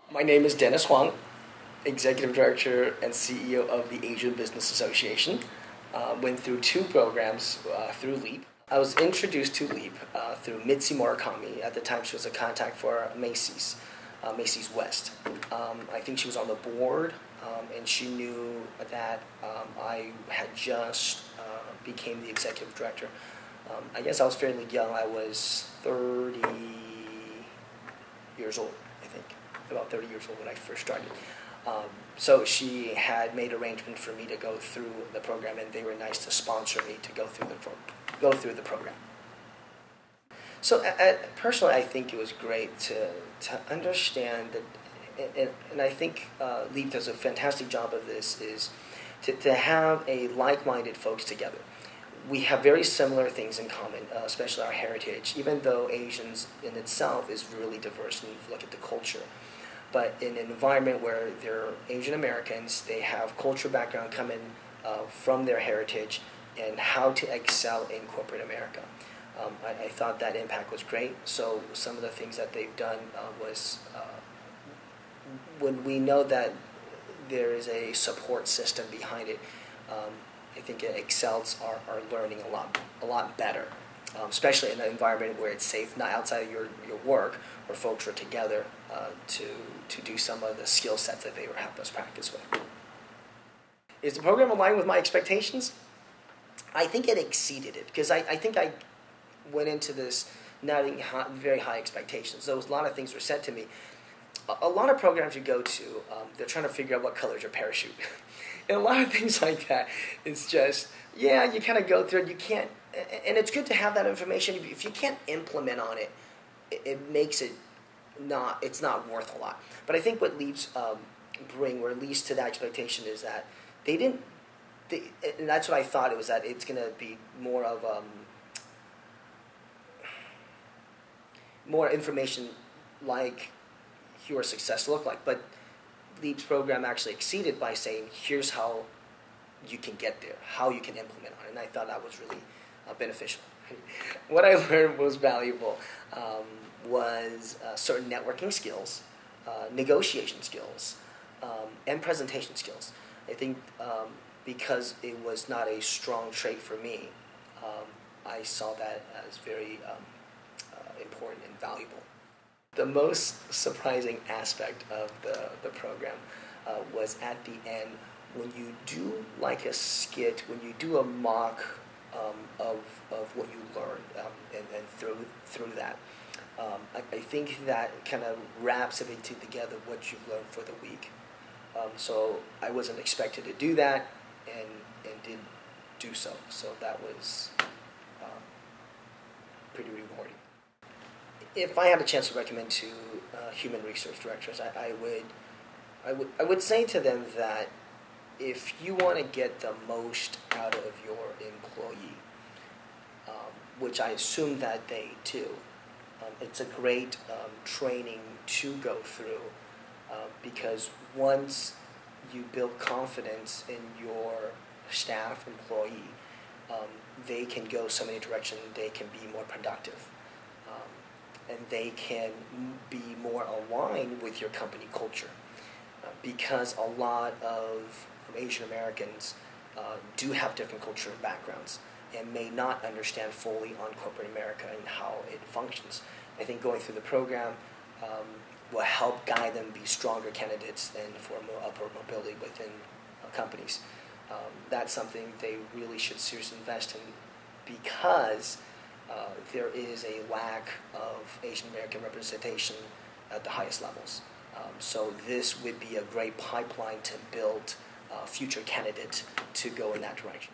My name is Dennis Huang, Executive Director and CEO of the Asian Business Association. Went through two programs through LEAP. I was introduced to LEAP through Mitzi Murakami. At the time, she was a contact for Macy's, Macy's West. I think she was on the board, and she knew that I had just became the executive director. I guess I was fairly young. I was 30 years old, I think. About 30 years old when I first started. So she had made arrangements for me to go through the program, and they were nice to sponsor me to go through the program. So personally, I think it was great to understand that, and I think LEAP does a fantastic job of this, is to have a like-minded folks together. We have very similar things in common, especially our heritage, even though Asians in itself is really diverse and you look at the culture. But in an environment where they're Asian Americans, they have cultural background coming from their heritage and how to excel in corporate America. I thought that impact was great. So some of the things that they've done was when we know that there is a support system behind it, I think excels are learning a lot better, especially in an environment where it's safe, not outside of your work, where folks are together to do some of the skill sets that they were helping us practice with. Is the program aligned with my expectations? I think it exceeded it, because I think I went into this not having very high expectations. There was a lot of things were said to me. A lot of programs you go to, they're trying to figure out what color is your parachute. And a lot of things like that, it's just, yeah, you kind of go through it, you can't, and it's good to have that information. If you can't implement on it, it makes it it's not worth a lot. But I think what LEAPs bring, or at least to that expectation, is that and that's what I thought it was, that it's going to be more of more information like your success look like. But LEAP's program actually exceeded by saying, here's how you can get there, how you can implement on it. And I thought that was really beneficial. What I learned was valuable was certain networking skills, negotiation skills, and presentation skills. I think because it was not a strong trait for me, I saw that as very important and valuable. The most surprising aspect of the program was at the end, when you do like a skit, when you do a mock of what you learned, and through that. I think that kind of wraps everything together, what you've learned for the week. So I wasn't expected to do that, and did do so. So that was pretty rewarding. If I had a chance to recommend to human resource directors, I would say to them that if you want to get the most out of your employee, which I assume that they do, it's a great training to go through, because once you build confidence in your staff, employee, they can go so many directions, they can be more productive. And they can be more aligned with your company culture, because a lot of Asian Americans do have different cultural backgrounds and may not understand fully on corporate America and how it functions. I think going through the program will help guide them be stronger candidates and for more upward mobility within companies. That's something they really should seriously invest in, because there is a lack of Asian American representation at the highest levels. So this would be a great pipeline to build future candidates to go in that direction.